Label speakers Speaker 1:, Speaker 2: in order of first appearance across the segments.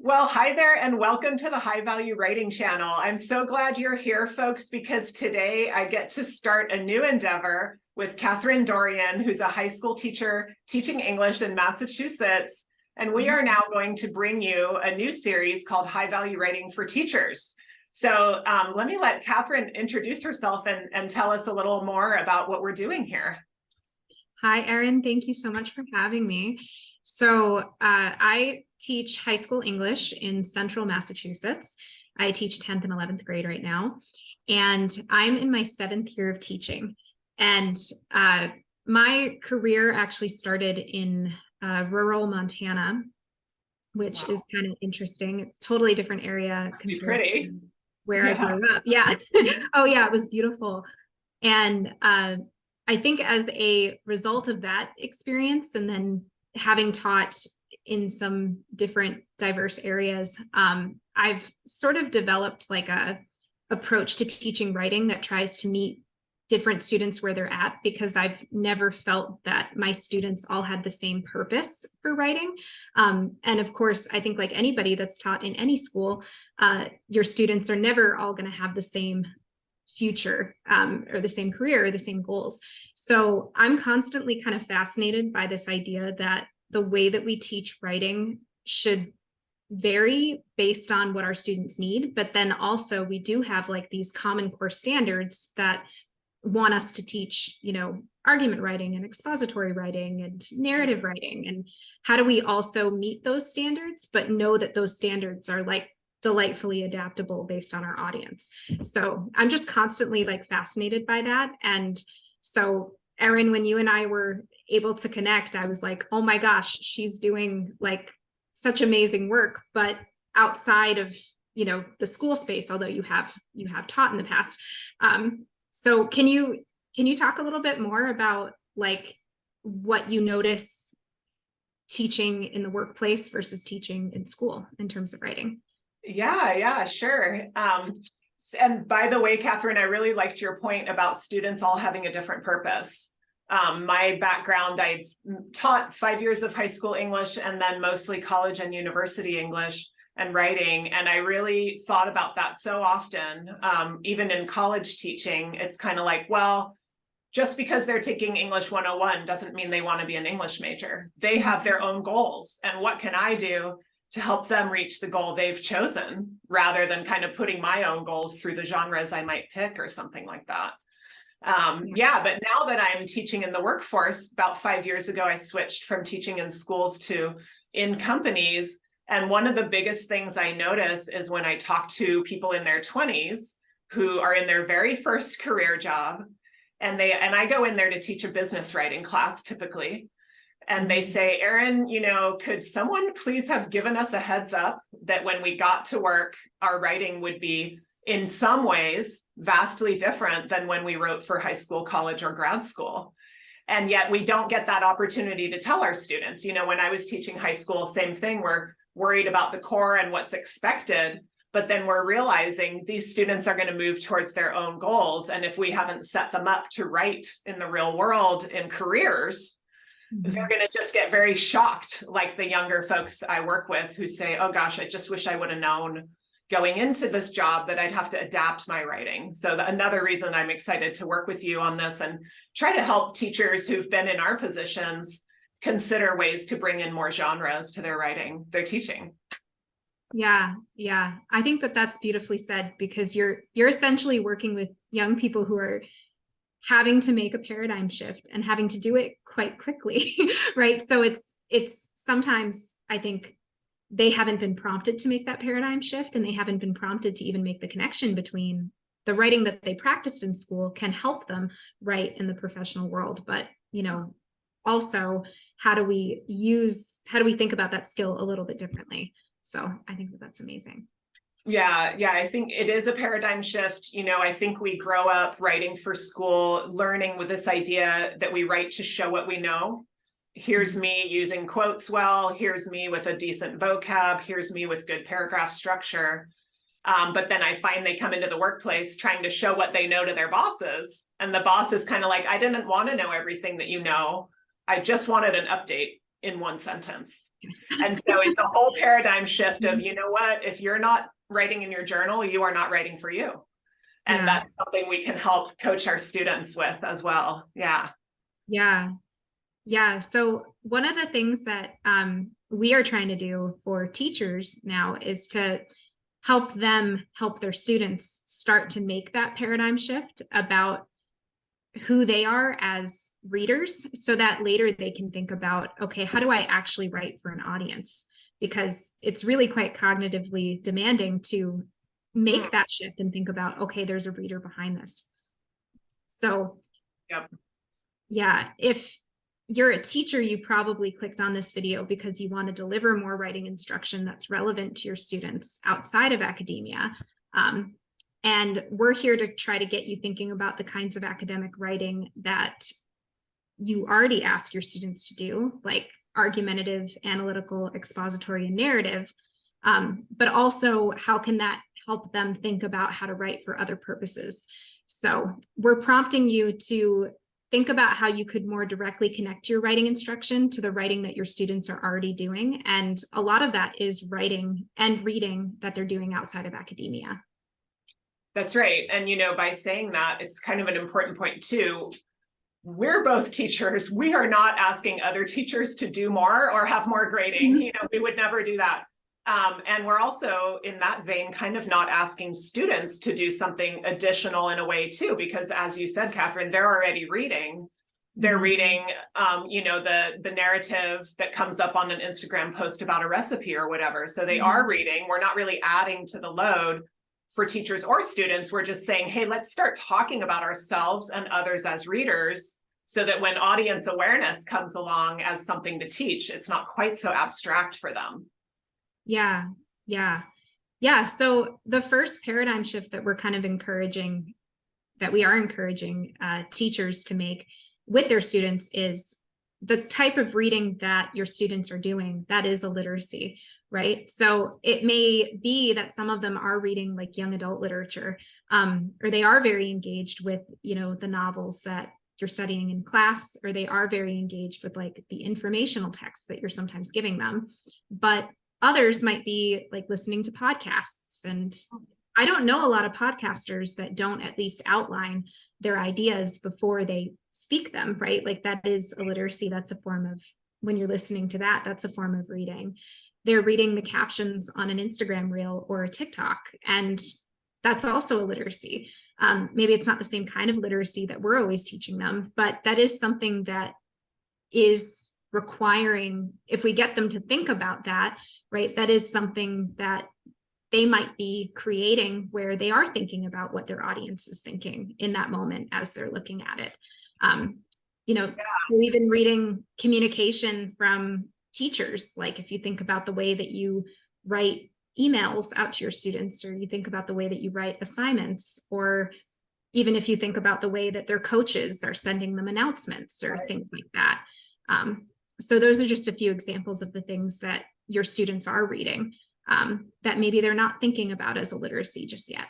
Speaker 1: Well, hi there and welcome to the High Value Writing channel. I'm so glad you're here, folks, because today I get to start a new endeavor with Catherine Dorian, who's a high school teacher teaching English in Massachusetts. And we are now going to bring you a new series called High Value Writing for Teachers. So let me let Catherine introduce herself and tell us a little more about what we're doing here.
Speaker 2: Hi, Erin. Thank you so much for having me. So I teach high school English in central Massachusetts. I teach 10th and 11th grade right now, and I'm in my 7th year of teaching. And my career actually started in rural Montana, which is kind of interesting. Totally different area compared to where I grew up. Yeah. Oh yeah, it was beautiful. And I think as a result of that experience, and then having taught in some different diverse areas, I've sort of developed like a approach to teaching writing that tries to meet different students where they're at, because I've never felt that my students all had the same purpose for writing. And of course, I think like anybody that's taught in any school, your students are never all going to have the same future or the same career or the same goals. So I'm constantly kind of fascinated by this idea that the way that we teach writing should vary based on what our students need, but then also we do have like these common core standards that want us to teach, you know, argument writing and expository writing and narrative writing. And how do we also meet those standards, but know that those standards are like delightfully adaptable based on our audience. So I'm just constantly like fascinated by that. And so Erin, when you and I were able to connect, I was like, oh my gosh, she's doing like such amazing work, but outside of, you know, the school space, although you have taught in the past. So can you talk a little bit more about like what you notice teaching in the workplace versus teaching in school in terms of writing?
Speaker 1: Yeah, sure. And by the way, Catherine, I really liked your point about students all having a different purpose. My background, I've taught 5 years of high school English and then mostly college and university English and writing. And I really thought about that so often, even in college teaching. It's kind of like, well, just because they're taking English 101 doesn't mean they want to be an English major. They have their own goals. And what can I do to help them reach the goal they've chosen, rather than kind of putting my own goals through the genres I might pick or something like that. Yeah, but now that I'm teaching in the workforce, about 5 years ago, I switched from teaching in schools to in companies. And one of the biggest things I notice is when I talk to people in their 20s who are in their very first career job, and I go in there to teach a business writing class typically. And they say, Erin, you know, could someone please have given us a heads up that when we got to work, our writing would be in some ways vastly different than when we wrote for high school, college, or grad school. And yet we don't get that opportunity to tell our students. You know, when I was teaching high school, same thing, we're worried about the core and what's expected, but then we're realizing these students are going to move towards their own goals. And if we haven't set them up to write in the real world in careers, they're going to just get very shocked, like the younger folks I work with who say, oh gosh, I just wish I would have known going into this job that I'd have to adapt my writing. So another reason I'm excited to work with you on this and try to help teachers who've been in our positions consider ways to bring in more genres to their writing, their teaching.
Speaker 2: Yeah. I think that that's beautifully said, because you're essentially working with young people who are having to make a paradigm shift and having to do it quite quickly, right? So it's sometimes I think they haven't been prompted to make that paradigm shift, and they haven't been prompted to even make the connection between the writing that they practiced in school can help them write in the professional world. But, you know, also how do we think about that skill a little bit differently? So I think that that's amazing.
Speaker 1: Yeah, I think it is a paradigm shift. You know, I think we grow up writing for school, learning with this idea that we write to show what we know. Here's me using quotes well, here's me with a decent vocab, here's me with good paragraph structure. But then I find they come into the workplace trying to show what they know to their bosses. And the boss is kind of like, I didn't want to know everything that you know. I just wanted an update. in one sentence.
Speaker 2: Yes.
Speaker 1: And so it's a whole paradigm shift of, you know what, if you're not writing in your journal, you are not writing for you. And that's something we can help coach our students with as well. Yeah.
Speaker 2: Yeah. Yeah. So one of the things that we are trying to do for teachers now is to help them help their students start to make that paradigm shift about who they are as readers, so that later they can think about, okay, how do I actually write for an audience? Because it's really quite cognitively demanding to make that shift and think about, okay, there's a reader behind this. So yeah, if you're a teacher, you probably clicked on this video because you want to deliver more writing instruction that's relevant to your students outside of academia. And we're here to try to get you thinking about the kinds of academic writing that you already ask your students to do, like argumentative, analytical, expository, and narrative. But also, how can that help them think about how to write for other purposes? So we're prompting you to think about how you could more directly connect your writing instruction to the writing that your students are already doing. And a lot of that is writing and reading that they're doing outside of academia.
Speaker 1: That's right. And, you know, by saying that, it's kind of an important point too. We're both teachers. We are not asking other teachers to do more or have more grading. You know, we would never do that. And we're also, in that vein, kind of not asking students to do something additional in a way too, because as you said, Catherine, they're already reading. They're reading, you know, the narrative that comes up on an Instagram post about a recipe or whatever. So they are reading. We're not really adding to the load for teachers or students. We're just saying, hey, let's start talking about ourselves and others as readers, so that when audience awareness comes along as something to teach, it's not quite so abstract for them. Yeah.
Speaker 2: So the first paradigm shift that we're kind of encouraging, that we are encouraging teachers to make with their students, is the type of reading that your students are doing. That is a literacy, right? So it may be that some of them are reading like young adult literature, or they are very engaged with, you know, the novels that you're studying in class, or they are very engaged with like the informational texts that you're sometimes giving them. But others might be like listening to podcasts. And I don't know a lot of podcasters that don't at least outline their ideas before they speak them, right? Like that is a literacy. That's a form of, when you're listening to that, that's a form of reading. They're reading the captions on an Instagram reel or a TikTok, and that's also a literacy. Maybe it's not the same kind of literacy that we're always teaching them, but that is something that is requiring, if we get them to think about that, right, that is something that they might be creating, where they are thinking about what their audience is thinking in that moment as they're looking at it. You know, we're even reading communication from teachers. Like if you think about the way that you write emails out to your students, or you think about the way that you write assignments, or even if you think about the way that their coaches are sending them announcements or things like that. So those are just a few examples of the things that your students are reading that maybe they're not thinking about as a literacy just yet.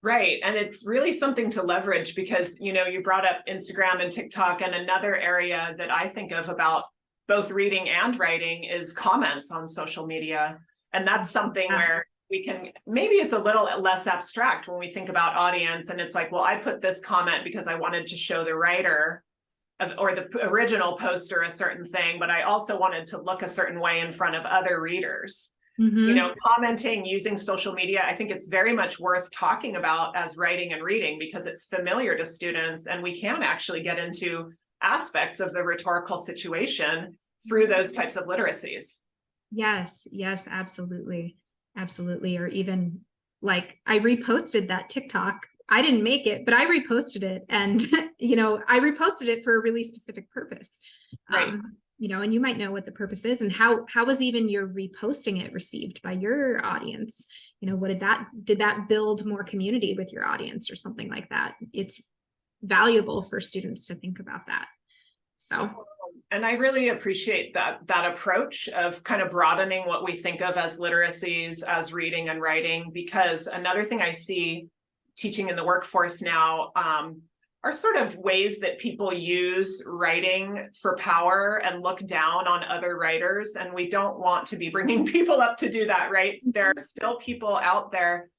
Speaker 1: Right. And it's really something to leverage, because, you know, you brought up Instagram and TikTok, and another area that I think of about both reading and writing is comments on social media. And that's something where we can, maybe it's a little less abstract when we think about audience, and it's like, well, I put this comment because I wanted to show the writer or the original poster a certain thing, but I also wanted to look a certain way in front of other readers. You know, commenting using social media, I think it's very much worth talking about as writing and reading, because it's familiar to students, and we can actually get into aspects of the rhetorical situation through those types of literacies. Yes,
Speaker 2: Absolutely. Or even like, I reposted that TikTok. I didn't make it, but I reposted it, and you know, I reposted it for a really specific purpose.
Speaker 1: Right.
Speaker 2: You know, and you might know what the purpose is, and how was even your reposting it received by your audience? You know, what did that build more community with your audience or something like that? It's valuable for students to think about that. So,
Speaker 1: and I really appreciate that approach of kind of broadening what we think of as literacies, as reading and writing, because another thing I see teaching in the workforce now are sort of ways that people use writing for power and look down on other writers. And we don't want to be bringing people up to do that, right? There are still people out there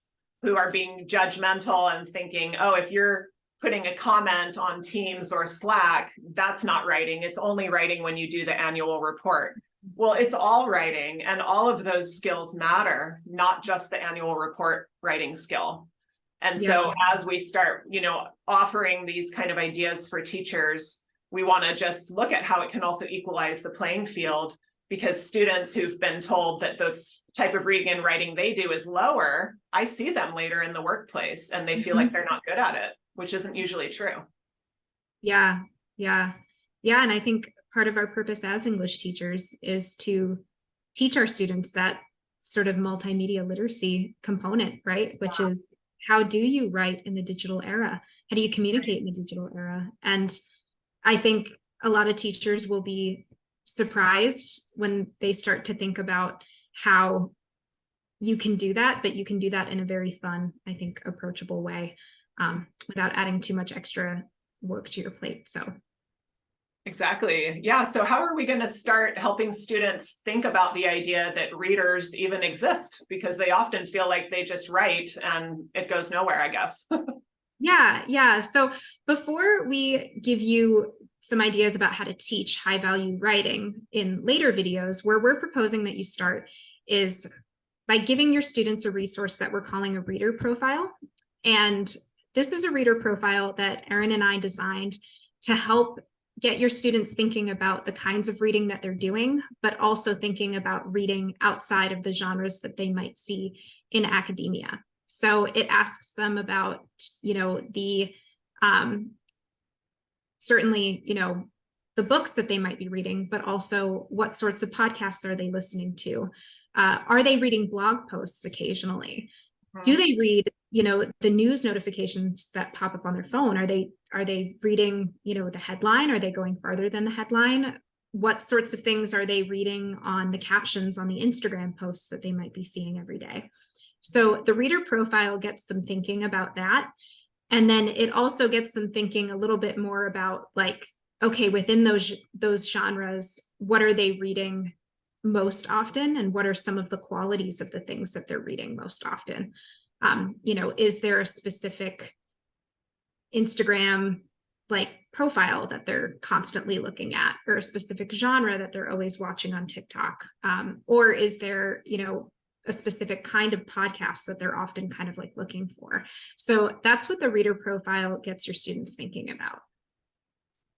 Speaker 1: who are being judgmental and thinking, oh, if you're putting a comment on Teams or Slack, that's not writing. It's only writing when you do the annual report. Well, it's all writing, and all of those skills matter, not just the annual report writing skill. And so as we start, offering these kind of ideas for teachers, we want to just look at how it can also equalize the playing field, because students who've been told that the type of reading and writing they do is lower, I see them later in the workplace and they feel like they're not good at it, which isn't usually true.
Speaker 2: Yeah. And I think part of our purpose as English teachers is to teach our students that sort of multimedia literacy component, right? Which is, how do you write in the digital era? How do you communicate in the digital era? And I think a lot of teachers will be surprised when they start to think about how you can do that, but you can do that in a very fun, I think, approachable way, without adding too much extra work to your plate. So.
Speaker 1: Exactly. Yeah. So how are we going to start helping students think about the idea that readers even exist? Because they often feel like they just write and it goes nowhere, I guess.
Speaker 2: Yeah. So before we give you some ideas about how to teach high value writing in later videos, where we're proposing that you start is by giving your students a resource that we're calling a reader profile. And this is a reader profile that Erin and I designed to help get your students thinking about the kinds of reading that they're doing, but also thinking about reading outside of the genres that they might see in academia. So it asks them about, certainly, the books that they might be reading, but also what sorts of podcasts are they listening to? Are they reading blog posts occasionally? Do they read, the news notifications that pop up on their phone? Are they reading, the headline? Are they going farther than the headline? What sorts of things are they reading on the captions on the Instagram posts that they might be seeing every day? So the reader profile gets them thinking about that. And then it also gets them thinking a little bit more about, like, okay, within those genres, what are they reading most often, and what are some of the qualities of the things that they're reading most often? Is there a specific Instagram profile that they're constantly looking at, or a specific genre that they're always watching on TikTok? Or is there, a specific kind of podcast that they're often kind of looking for? So that's what the reader profile gets your students thinking about.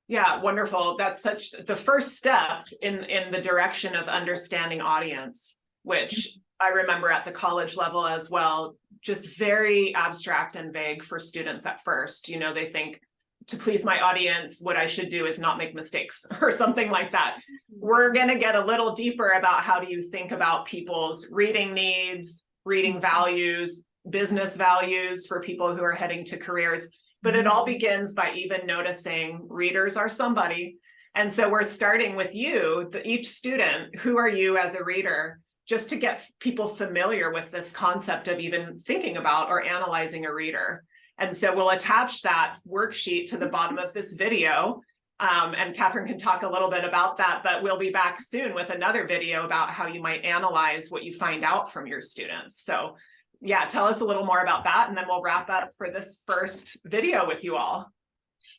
Speaker 1: Yeah, wonderful. That's such the first step in the direction of understanding audience, which I remember at the college level as well, just very abstract and vague for students at first. They think, to please my audience, what I should do is not make mistakes or something like that. We're going to get a little deeper about how do you think about people's reading needs, reading values, business values for people who are heading to careers. But it all begins by even noticing readers are somebody. And so we're starting with you, each student. Who are you as a reader? Just to get people familiar with this concept of even thinking about or analyzing a reader. And so we'll attach that worksheet to the bottom of this video. And Catherine can talk a little bit about that, but we'll be back soon with another video about how you might analyze what you find out from your students. So yeah, tell us a little more about that, and then we'll wrap up for this first video with you all.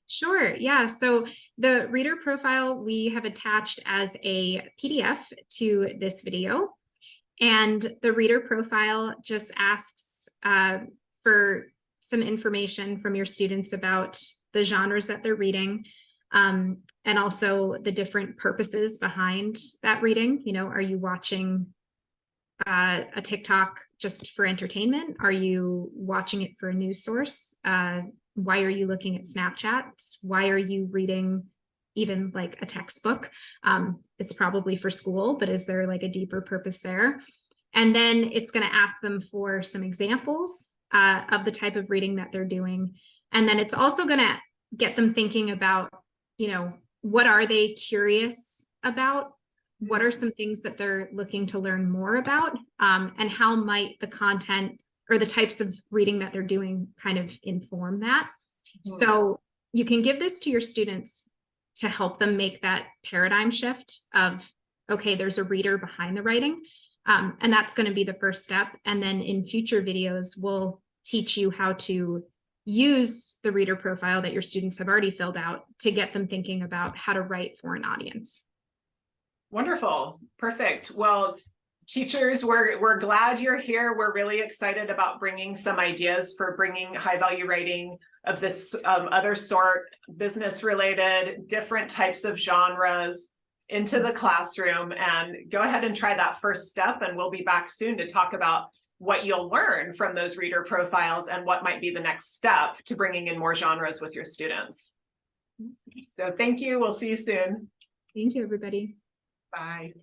Speaker 2: Sure. Yeah. So the reader profile we have attached as a PDF to this video. And the reader profile just asks for some information from your students about the genres that they're reading, and also the different purposes behind that reading. Are you watching a TikTok just for entertainment? Are you watching it for a news source? Why are you looking at Snapchats? Why are you reading even a textbook? It's probably for school, but is there a deeper purpose there? And then it's going to ask them for some examples of the type of reading that they're doing. And then it's also going to get them thinking about, what are they curious about? What are some things that they're looking to learn more about? And how might the content or the types of reading that they're doing kind of inform that? So you can give this to your students to help them make that paradigm shift of, okay, there's a reader behind the writing. And that's going to be the first step. And then in future videos, we'll teach you how to use the reader profile that your students have already filled out to get them thinking about how to write for an audience.
Speaker 1: Wonderful. Perfect. Well, teachers, we're glad you're here. We're really excited about bringing some ideas for bringing high value writing of this other sort, business related, different types of genres into the classroom. And go ahead and try that first step. And we'll be back soon to talk about what you'll learn from those reader profiles and what might be the next step to bringing in more genres with your students. So thank you. We'll see you soon.
Speaker 2: Thank you, everybody.
Speaker 1: Bye.